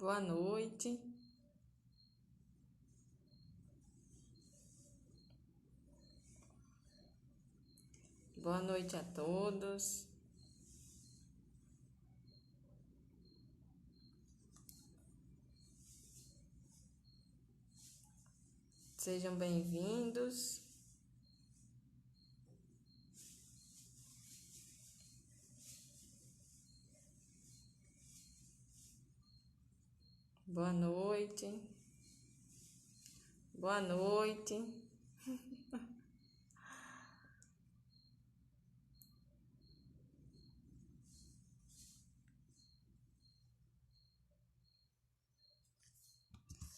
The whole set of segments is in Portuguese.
Boa noite. Boa noite a todos. Sejam bem-vindos. Boa noite. Boa noite.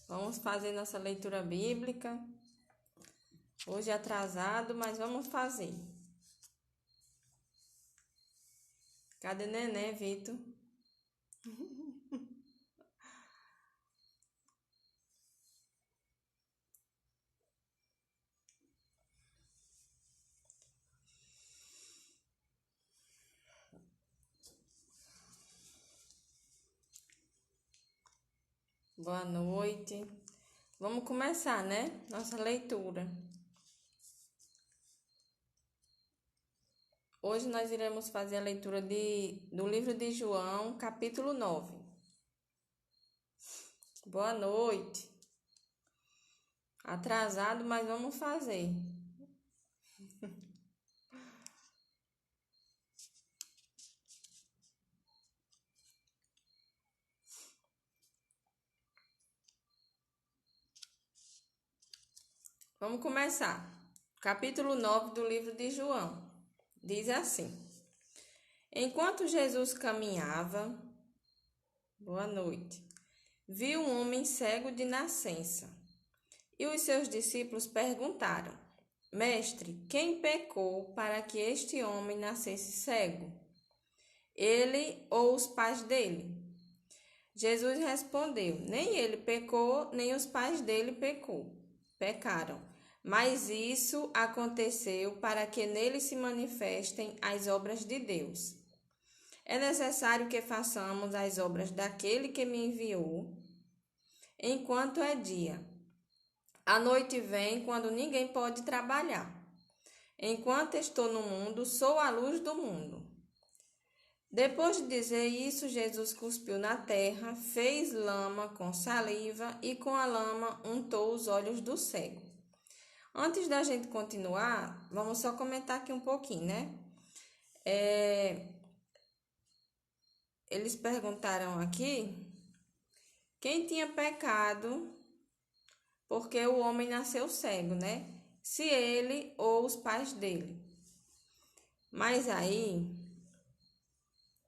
Vamos fazer nossa leitura bíblica. Hoje é atrasado, mas vamos fazer. Cadê Neném, Vitor? Boa noite. Vamos começar, né? Nossa leitura. Hoje nós iremos fazer a leitura do livro de João, capítulo 9. Boa noite. Atrasado, mas vamos fazer. Vamos começar. Capítulo 9 do livro de João. Diz assim: Enquanto Jesus caminhava, boa noite, viu um homem cego de nascença. E os seus discípulos perguntaram: Mestre, quem pecou para que este homem nascesse cego? Ele ou os pais dele? Jesus respondeu: Nem ele pecou, nem os pais dele pecaram. Mas isso aconteceu para que nele se manifestem as obras de Deus. É necessário que façamos as obras daquele que me enviou, enquanto é dia. A noite vem quando ninguém pode trabalhar. Enquanto estou no mundo, sou a luz do mundo. Depois de dizer isso, Jesus cuspiu na terra, fez lama com saliva e com a lama untou os olhos do cego. Antes da gente continuar, vamos só comentar aqui um pouquinho, né? Eles perguntaram aqui quem tinha pecado porque o homem nasceu cego, né? Se ele ou os pais dele. Mas aí,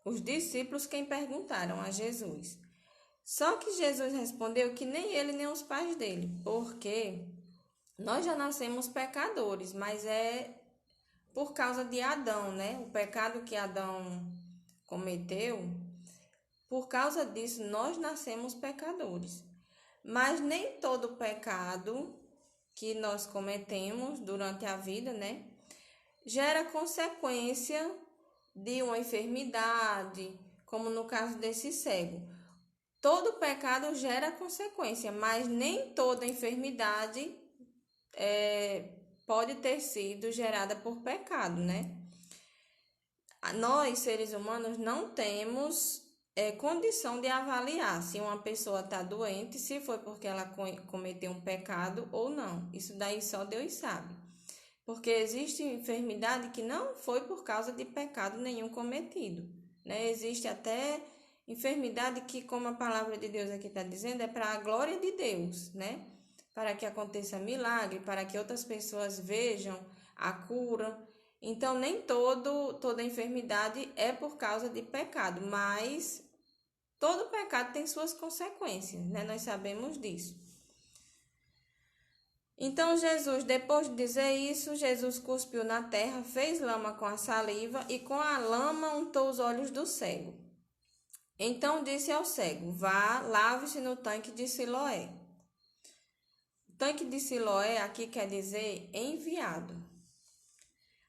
os discípulos quem perguntaram a Jesus. Só que Jesus respondeu que nem ele nem os pais dele, porque nós já nascemos pecadores, mas é por causa de Adão, né? O pecado que Adão cometeu, por causa disso nós nascemos pecadores. Mas nem todo pecado que nós cometemos durante a vida, né, gera consequência de uma enfermidade, como no caso desse cego. Todo pecado gera consequência, mas nem toda enfermidade pode ter sido gerada por pecado, né? Nós, seres humanos, não temos condição de avaliar se uma pessoa está doente, se foi porque ela cometeu um pecado ou não. Isso daí só Deus sabe. Porque existe enfermidade que não foi por causa de pecado nenhum cometido, né? Existe até enfermidade que, como a palavra de Deus aqui está dizendo, é para a glória de Deus, né? Para que aconteça milagre, para que outras pessoas vejam a cura. Então, nem toda enfermidade é por causa de pecado, mas todo pecado tem suas consequências, né? Nós sabemos disso. Então, Jesus, depois de dizer isso, Jesus cuspiu na terra, fez lama com a saliva e com a lama untou os olhos do cego. Então disse ao cego: Vá, lave-se no tanque de Siloé. O tanque de Siloé aqui quer dizer enviado.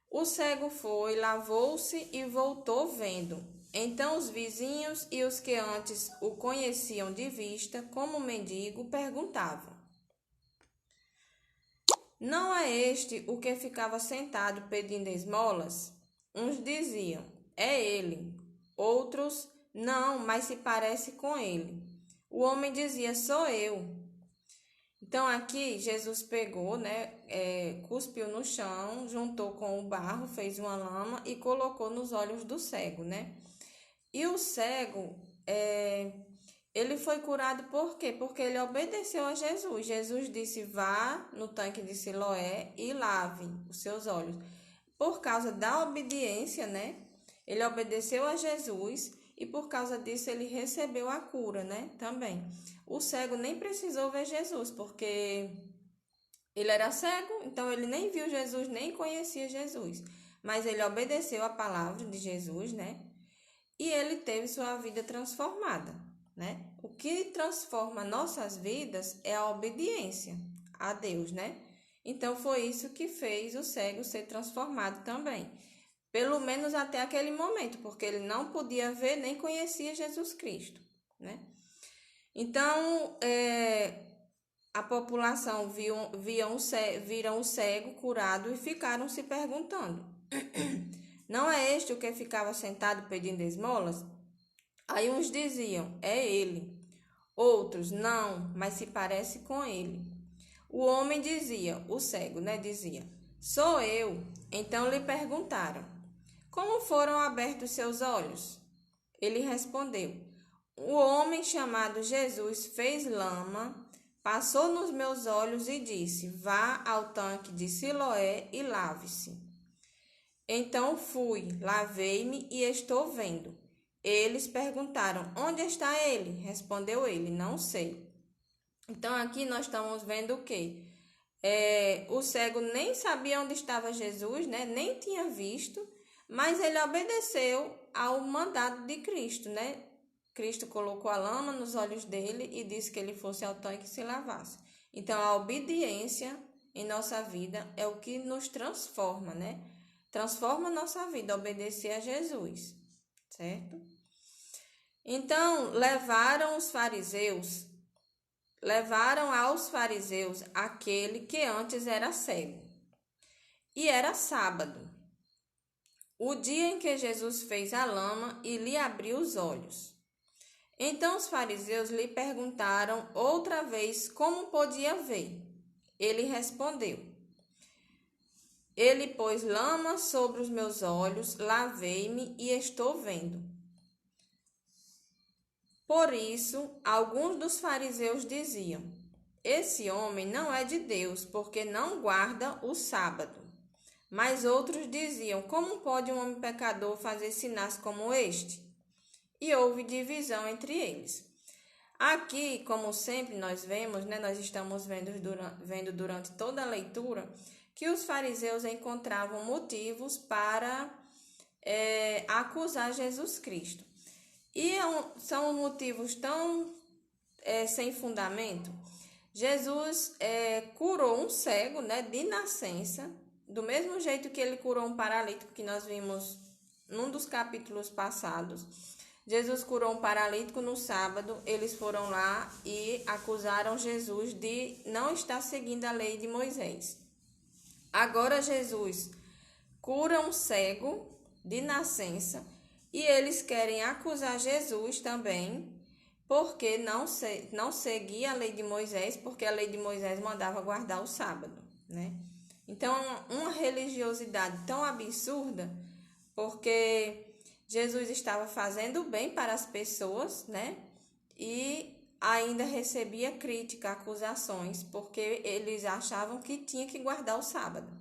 O cego foi, lavou-se e voltou vendo. Então os vizinhos e os que antes o conheciam de vista como mendigo perguntavam: Não é este o que ficava sentado pedindo esmolas? Uns diziam: É ele. Outros: Não, mas se parece com ele. O homem dizia: Sou eu. Então aqui Jesus pegou, cuspiu no chão, juntou com o barro, fez uma lama e colocou nos olhos do cego, né? E o cego, ele foi curado por quê? Porque ele obedeceu a Jesus. Jesus disse: Vá no tanque de Siloé e lave os seus olhos. Por causa da obediência, né? Ele obedeceu a Jesus e por causa disso ele recebeu a cura, né? Também. O cego nem precisou ver Jesus, porque ele era cego, então ele nem viu Jesus, nem conhecia Jesus. Mas ele obedeceu a palavra de Jesus, né? E ele teve sua vida transformada, né? O que transforma nossas vidas é a obediência a Deus, né? Então foi isso que fez o cego ser transformado também. Pelo menos até aquele momento, porque ele não podia ver nem conhecia Jesus Cristo, né? Então, a população viram o cego curado e ficaram se perguntando: Não é este o que ficava sentado pedindo esmolas? Aí uns diziam: É ele. Outros: Não, mas se parece com ele. O homem dizia, o cego, né? Dizia: Sou eu. Então lhe perguntaram: Como foram abertos seus olhos? Ele respondeu: O homem chamado Jesus fez lama, passou nos meus olhos e disse: Vá ao tanque de Siloé e lave-se. Então fui, lavei-me e estou vendo. Eles perguntaram: Onde está ele? Respondeu ele: Não sei. Então aqui nós estamos vendo o quê? O cego nem sabia onde estava Jesus, né? Nem tinha visto, mas ele obedeceu ao mandado de Cristo, né? Cristo colocou a lama nos olhos dele e disse que ele fosse ao tanque e se lavasse. Então a obediência em nossa vida é o que nos transforma, né? Transforma a nossa vida, obedecer a Jesus, certo? Então levaram aos fariseus aquele que antes era cego. E era sábado, o dia em que Jesus fez a lama e lhe abriu os olhos. Então os fariseus lhe perguntaram outra vez como podia ver. Ele respondeu: Ele pôs lama sobre os meus olhos, lavei-me e estou vendo. Por isso, alguns dos fariseus diziam: Esse homem não é de Deus, porque não guarda o sábado. Mas outros diziam: Como pode um homem pecador fazer sinais como este? E houve divisão entre eles. Aqui, como sempre nós vemos, né, nós estamos vendo durante toda a leitura que os fariseus encontravam motivos para acusar Jesus Cristo. E são motivos tão sem fundamento. Jesus curou um cego, né, de nascença, do mesmo jeito que ele curou um paralítico que nós vimos num dos capítulos passados. Jesus curou um paralítico no sábado, eles foram lá e acusaram Jesus de não estar seguindo a lei de Moisés. Agora Jesus cura um cego de nascença e eles querem acusar Jesus também porque não seguia a lei de Moisés, porque a lei de Moisés mandava guardar o sábado, né? Então, uma religiosidade tão absurda, porque Jesus estava fazendo bem para as pessoas, né? E ainda recebia crítica, acusações, porque eles achavam que tinha que guardar o sábado.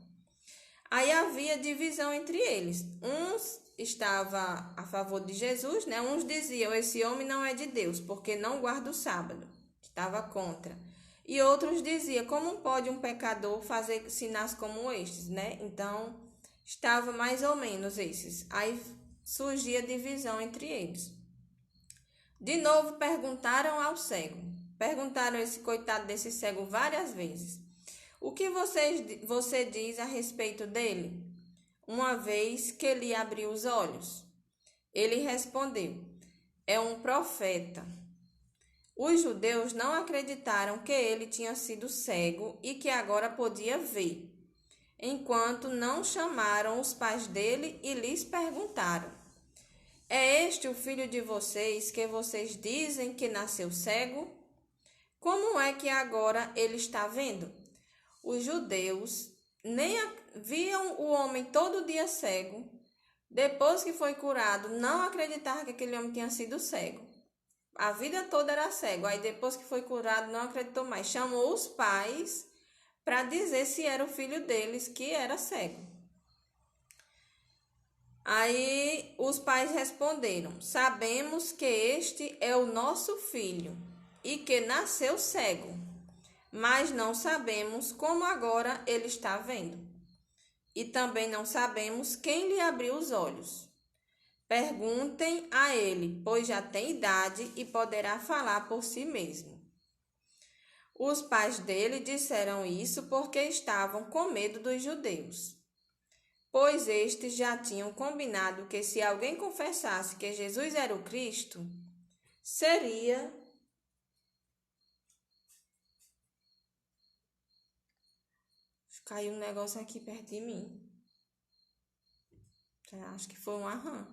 Aí havia divisão entre eles. Uns estavam a favor de Jesus, né? Uns diziam: esse homem não é de Deus, porque não guarda o sábado. Estava contra. E outros diziam: como pode um pecador fazer sinais como estes, né? Então, estava mais ou menos esses. Aí surgia divisão entre eles. De novo perguntaram ao cego. Perguntaram esse coitado desse cego várias vezes: O que você diz a respeito dele, uma vez que lhe abriu os olhos? Ele respondeu: é um profeta. Os judeus não acreditaram que ele tinha sido cego e que agora podia ver, enquanto não chamaram os pais dele e lhes perguntaram: é este o filho de vocês que vocês dizem que nasceu cego? Como é que agora ele está vendo? Os judeus nem viam o homem todo dia cego. Depois que foi curado, não acreditavam que aquele homem tinha sido cego. A vida toda era cego. Aí depois que foi curado, não acreditou mais. Chamou os pais para dizer se era o filho deles que era cego. Aí os pais responderam: sabemos que este é o nosso filho e que nasceu cego, mas não sabemos como agora ele está vendo. E também não sabemos quem lhe abriu os olhos. Perguntem a ele, pois já tem idade e poderá falar por si mesmo. Os pais dele disseram isso porque estavam com medo dos judeus, pois estes já tinham combinado que se alguém confessasse que Jesus era o Cristo, seria caiu um negócio aqui perto de mim. Acho que foi um arran.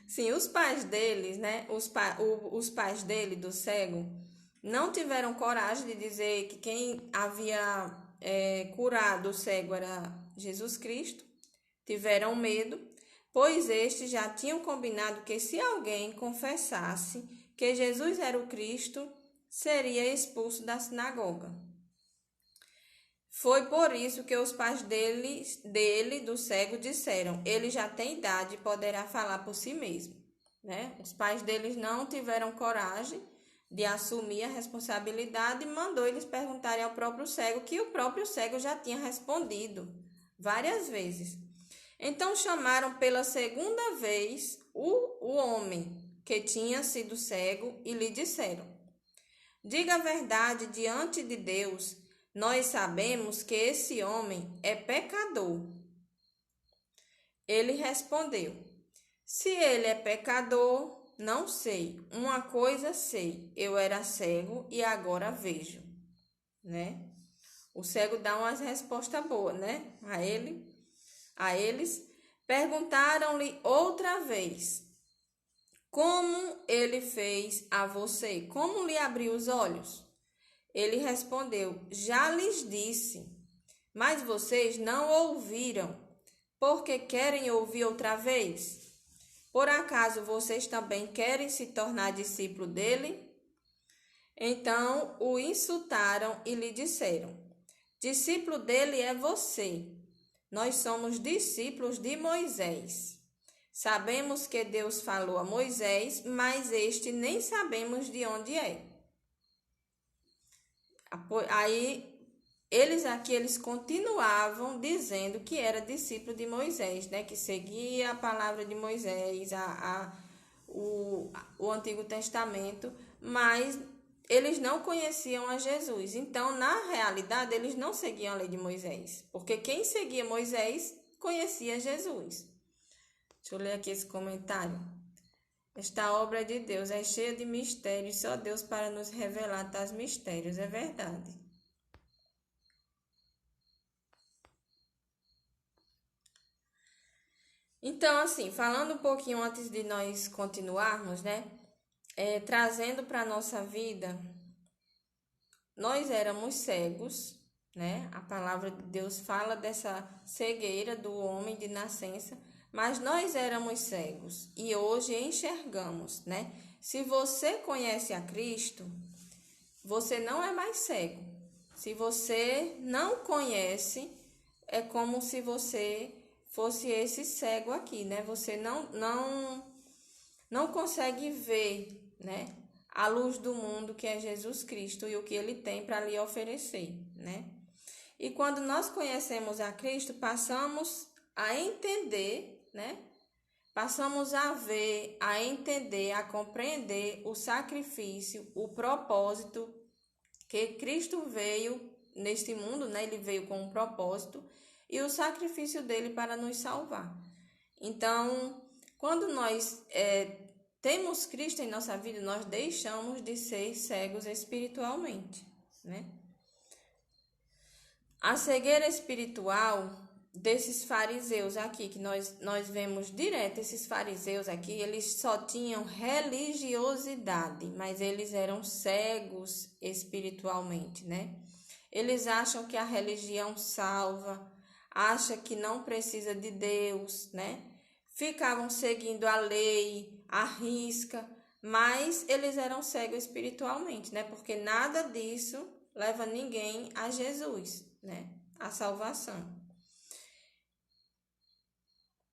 Sim, os pais deles, né? Os pais dele, do cego, não tiveram coragem de dizer que quem havia curado o cego era Jesus Cristo. Tiveram medo, pois estes já tinham combinado que se alguém confessasse que Jesus era o Cristo, seria expulso da sinagoga. Foi por isso que os pais dele, do cego, disseram: ele já tem idade e poderá falar por si mesmo. Né? Os pais deles não tiveram coragem de assumir a responsabilidade e mandou eles perguntarem ao próprio cego, que o próprio cego já tinha respondido várias vezes. Então chamaram pela segunda vez o homem que tinha sido cego e lhe disseram: diga a verdade diante de Deus. Nós sabemos que esse homem é pecador. Ele respondeu: se ele é pecador, não sei. Uma coisa sei, eu era cego e agora vejo. Né? O cego dá umas respostas boas, né? A eles perguntaram-lhe outra vez: como ele fez a você? Como lhe abriu os olhos? Ele respondeu: já lhes disse, mas vocês não ouviram, porque querem ouvir outra vez? Por acaso vocês também querem se tornar discípulo dele? Então o insultaram e lhe disseram: discípulo dele é você. Nós somos discípulos de Moisés. Sabemos que Deus falou a Moisés, mas este nem sabemos de onde é. Aí, eles continuavam dizendo que era discípulo de Moisés, né? Que seguia a palavra de Moisés, o Antigo Testamento, mas eles não conheciam a Jesus. Então, na realidade, eles não seguiam a lei de Moisés, porque quem seguia Moisés conhecia Jesus. Deixa eu ler aqui esse comentário. Esta obra de Deus é cheia de mistérios, só Deus para nos revelar tais mistérios. É verdade. Então, assim, falando um pouquinho antes de nós continuarmos, né? Trazendo para a nossa vida, nós éramos cegos, né? A palavra de Deus fala dessa cegueira do homem de nascença, mas nós éramos cegos e hoje enxergamos, né? Se você conhece a Cristo, você não é mais cego. Se você não conhece, é como se você fosse esse cego aqui, né? Você não consegue ver, né? A luz do mundo que é Jesus Cristo e o que ele tem para lhe oferecer, né? E quando nós conhecemos a Cristo, passamos a entender, né? Passamos a ver, a entender, a compreender o sacrifício, o propósito que Cristo veio neste mundo, né? Ele veio com um propósito e o sacrifício dele para nos salvar. Então, Quando nós temos Cristo em nossa vida, nós deixamos de ser cegos espiritualmente, né? A cegueira espiritual desses fariseus aqui, que nós vemos direto, esses fariseus aqui, eles só tinham religiosidade, mas eles eram cegos espiritualmente, né? Eles acham que a religião salva, acham que não precisa de Deus, né? Ficavam seguindo a lei, a risca, mas eles eram cegos espiritualmente, né? Porque nada disso leva ninguém a Jesus, né? A salvação.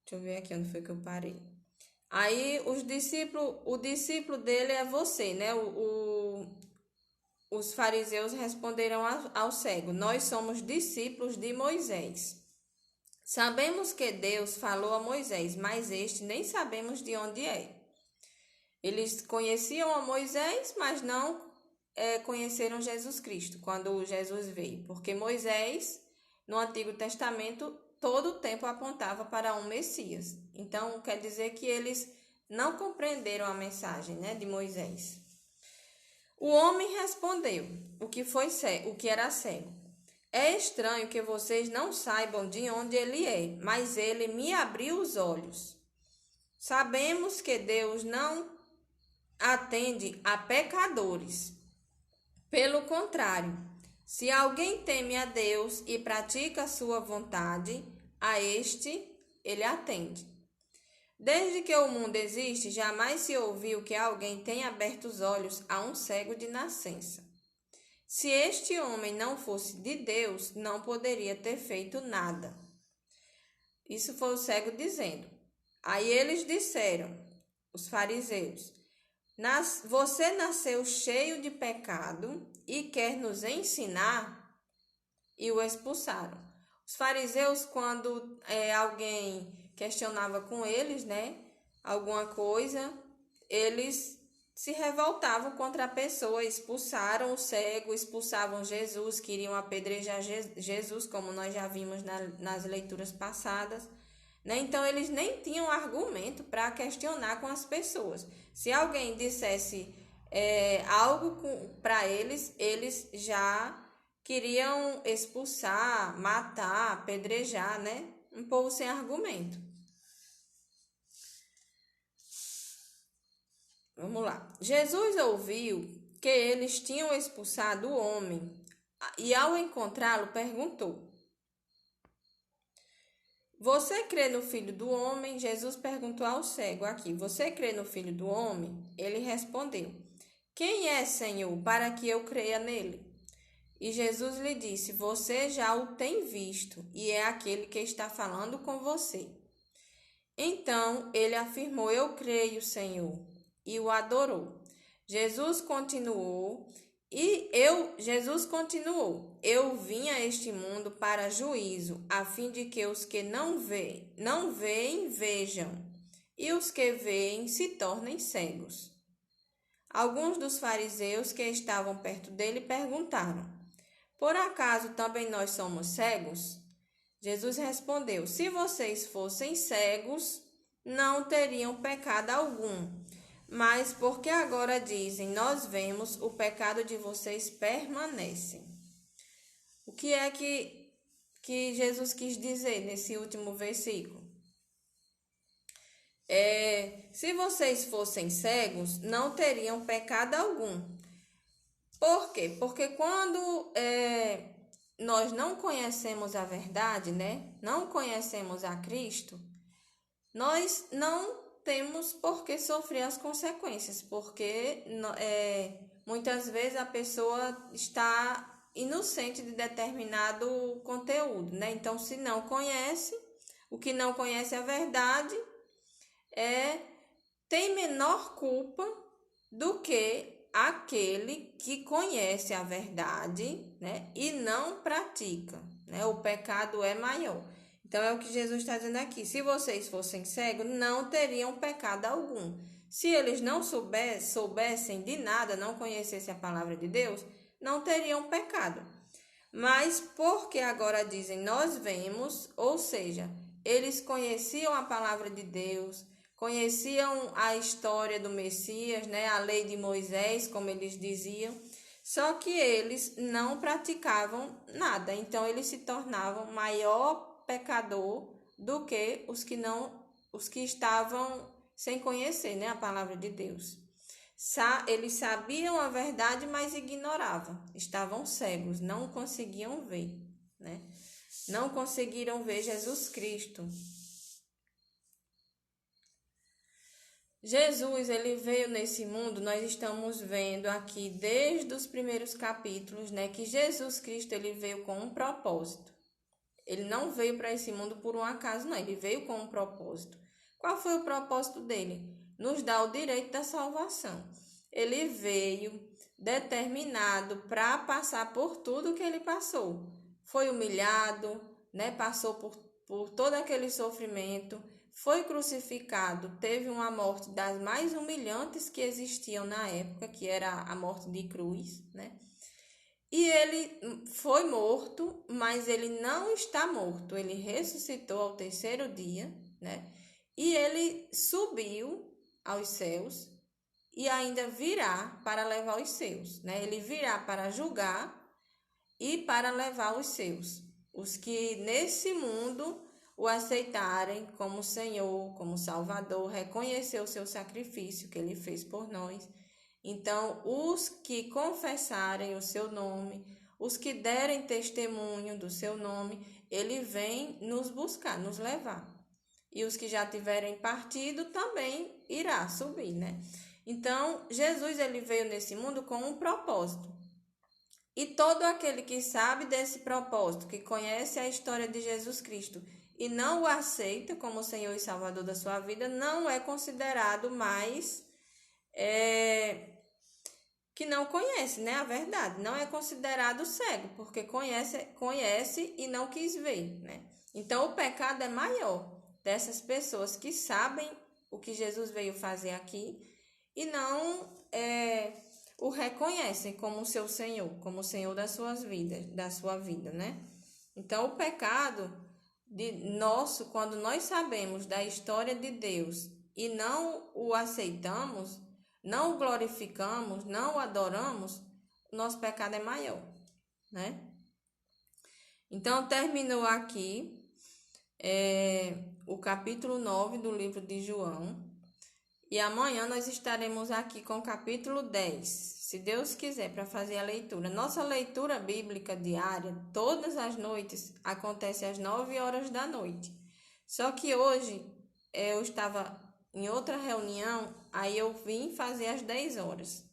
Deixa eu ver aqui onde foi que eu parei. Aí o discípulo dele é você, né? Os fariseus responderam ao cego: nós somos discípulos de Moisés. Sabemos que Deus falou a Moisés, mas este nem sabemos de onde é. Eles conheciam a Moisés, mas não conheceram Jesus Cristo quando Jesus veio, porque Moisés, no Antigo Testamento, todo o tempo apontava para um Messias. Então, quer dizer que eles não compreenderam a mensagem, né, de Moisés. O homem respondeu, o que era cego: é estranho que vocês não saibam de onde ele é, mas ele me abriu os olhos. Sabemos que Deus não atende a pecadores. Pelo contrário, se alguém teme a Deus e pratica a sua vontade, a este ele atende. Desde que o mundo existe, jamais se ouviu que alguém tenha aberto os olhos a um cego de nascença. Se este homem não fosse de Deus, não poderia ter feito nada. Isso foi o cego dizendo. Aí eles disseram, os fariseus: você nasceu cheio de pecado e quer nos ensinar? E o expulsaram. Os fariseus, quando alguém questionava com eles, né, alguma coisa, eles se revoltavam contra a pessoa, expulsaram o cego, expulsavam Jesus, queriam apedrejar Jesus, como nós já vimos nas leituras passadas, né? Então, eles nem tinham argumento para questionar com as pessoas. Se alguém dissesse algo para eles, eles já queriam expulsar, matar, apedrejar, né? Um povo sem argumento. Vamos lá. Jesus ouviu que eles tinham expulsado o homem e, ao encontrá-lo, perguntou: você crê no Filho do Homem? Jesus perguntou ao cego aqui: você crê no Filho do Homem? Ele respondeu: quem é, Senhor, para que eu creia nele? E Jesus lhe disse: você já o tem visto, e é aquele que está falando com você. Então ele afirmou: eu creio, Senhor, e o adorou. Jesus continuou: eu vim a este mundo para juízo, a fim de que os que não veem, vejam, e os que veem se tornem cegos. Alguns dos fariseus que estavam perto dele perguntaram: por acaso também nós somos cegos? Jesus respondeu: se vocês fossem cegos, não teriam pecado algum. Mas porque agora dizem, nós vemos, o pecado de vocês permanece. O que é que Jesus quis dizer nesse último versículo? Se vocês fossem cegos, não teriam pecado algum. Por quê? Porque quando nós não conhecemos a verdade, né? Não conhecemos a Cristo, nós não temos por que sofrer as consequências, porque muitas vezes a pessoa está inocente de determinado conteúdo, né? Então, se não conhece, o que não conhece a verdade tem menor culpa do que aquele que conhece a verdade, né? E não pratica, né? O pecado é maior. Então, é o que Jesus está dizendo aqui. Se vocês fossem cegos, não teriam pecado algum. Se eles não soubessem de nada, não conhecessem a palavra de Deus, não teriam pecado. Mas porque agora dizem, nós vemos, ou seja, eles conheciam a palavra de Deus, conheciam a história do Messias, né, a lei de Moisés, como eles diziam, só que eles não praticavam nada, então eles se tornavam maior pecador do que os que estavam sem conhecer, né, a palavra de Deus. Eles sabiam a verdade, mas ignoravam, estavam cegos, não conseguiam ver, né? Não conseguiram ver Jesus Cristo. Jesus, ele veio nesse mundo, nós estamos vendo aqui desde os primeiros capítulos, né, que Jesus Cristo, ele veio com um propósito. Ele não veio para esse mundo por um acaso, não, ele veio com um propósito. Qual foi o propósito dele? Nos dar o direito da salvação. Ele veio determinado para passar por tudo que ele passou. Foi humilhado, né, passou por todo aquele sofrimento, foi crucificado, teve uma morte das mais humilhantes que existiam na época, que era a morte de cruz, né? E ele foi morto, mas ele não está morto, ele ressuscitou ao terceiro dia, né? E ele subiu aos céus e ainda virá para levar os seus, né? Ele virá para julgar e para levar os seus, os que nesse mundo o aceitarem como Senhor, como Salvador, reconhecer o seu sacrifício que ele fez por nós. Então, os que confessarem o seu nome, os que derem testemunho do seu nome, ele vem nos buscar, nos levar. E os que já tiverem partido também irá subir, né? Então, Jesus, ele veio nesse mundo com um propósito. E todo aquele que sabe desse propósito, que conhece a história de Jesus Cristo e não o aceita como Senhor e Salvador da sua vida, não é considerado mais que não conhece, né? A verdade, não é considerado cego, porque conhece e não quis ver, né? Então, o pecado é maior dessas pessoas que sabem o que Jesus veio fazer aqui e não o reconhecem como seu Senhor, como o Senhor das suas vidas, da sua vida, né? Então, o pecado nosso, quando nós sabemos da história de Deus e não o aceitamos, não o glorificamos, não o adoramos, nosso pecado é maior, né? Então, terminou aqui o capítulo 9 do livro de João. E amanhã nós estaremos aqui com o capítulo 10, se Deus quiser, para fazer a leitura. Nossa leitura bíblica diária, todas as noites, acontece às 9 horas da noite. Só que hoje eu estava em outra reunião, aí eu vim fazer às 10 horas.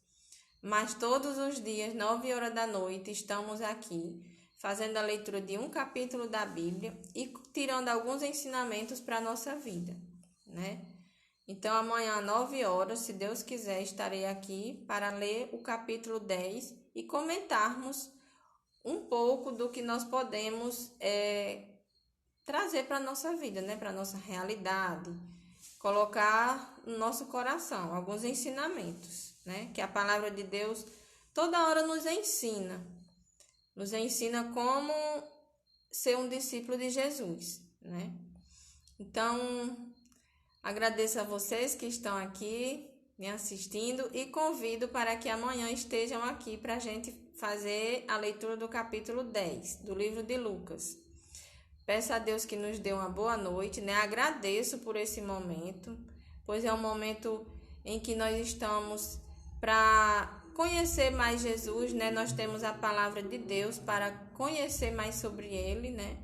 Mas todos os dias, 9 horas da noite, estamos aqui fazendo a leitura de um capítulo da Bíblia e tirando alguns ensinamentos para a nossa vida, né? Então, amanhã, às 9 horas, se Deus quiser, estarei aqui para ler o capítulo 10 e comentarmos um pouco do que nós podemos trazer para a nossa vida, né? Para a nossa realidade, colocar no nosso coração alguns ensinamentos, né? Que a palavra de Deus toda hora nos ensina como ser um discípulo de Jesus, né? Então, agradeço a vocês que estão aqui me assistindo e convido para que amanhã estejam aqui para a gente fazer a leitura do capítulo 10 do livro de Lucas. Peço a Deus que nos dê uma boa noite, né? Agradeço por esse momento, pois é um momento em que nós estamos para conhecer mais Jesus, né? Nós temos a palavra de Deus para conhecer mais sobre Ele, né?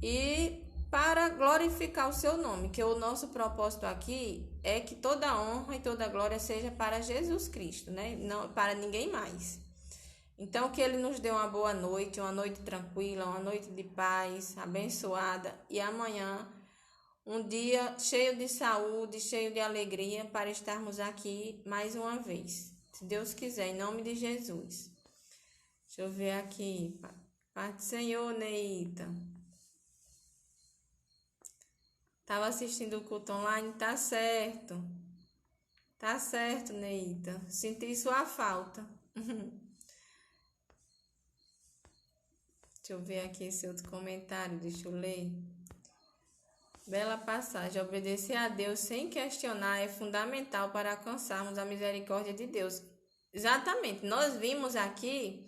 E para glorificar o seu nome, que o nosso propósito aqui é que toda honra e toda glória seja para Jesus Cristo, né? Não para ninguém mais. Então, que Ele nos dê uma boa noite, uma noite tranquila, uma noite de paz, abençoada, e amanhã um dia cheio de saúde, cheio de alegria, para estarmos aqui mais uma vez. Se Deus quiser, em nome de Jesus. Deixa eu ver aqui. Paz do Senhor, Neita. Estava assistindo o culto online, tá certo. Tá certo, Neita. Senti sua falta. Deixa eu ver aqui esse outro comentário, deixa eu ler. Bela passagem. Obedecer a Deus sem questionar é fundamental para alcançarmos a misericórdia de Deus. Exatamente. Nós vimos aqui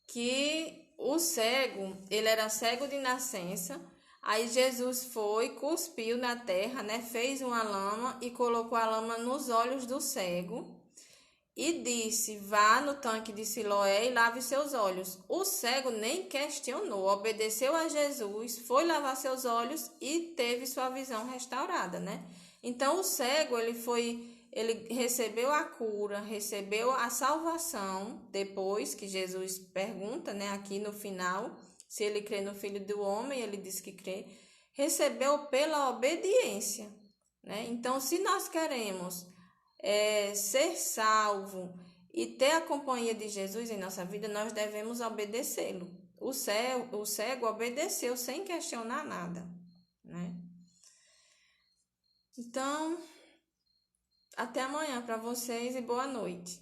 que o cego, ele era cego de nascença. Aí Jesus foi, cuspiu na terra, né? Fez uma lama e colocou a lama nos olhos do cego. E disse, vá no tanque de Siloé e lave seus olhos. O cego nem questionou, obedeceu a Jesus, foi lavar seus olhos e teve sua visão restaurada, né? Então, o cego, ele recebeu a cura, recebeu a salvação, depois que Jesus pergunta, né, aqui no final, se ele crê no Filho do Homem, ele diz que crê, recebeu pela obediência, né? Então, se nós queremos ser salvo e ter a companhia de Jesus em nossa vida, nós devemos obedecê-lo. O cego obedeceu sem questionar nada, né? Então, até amanhã para vocês e boa noite.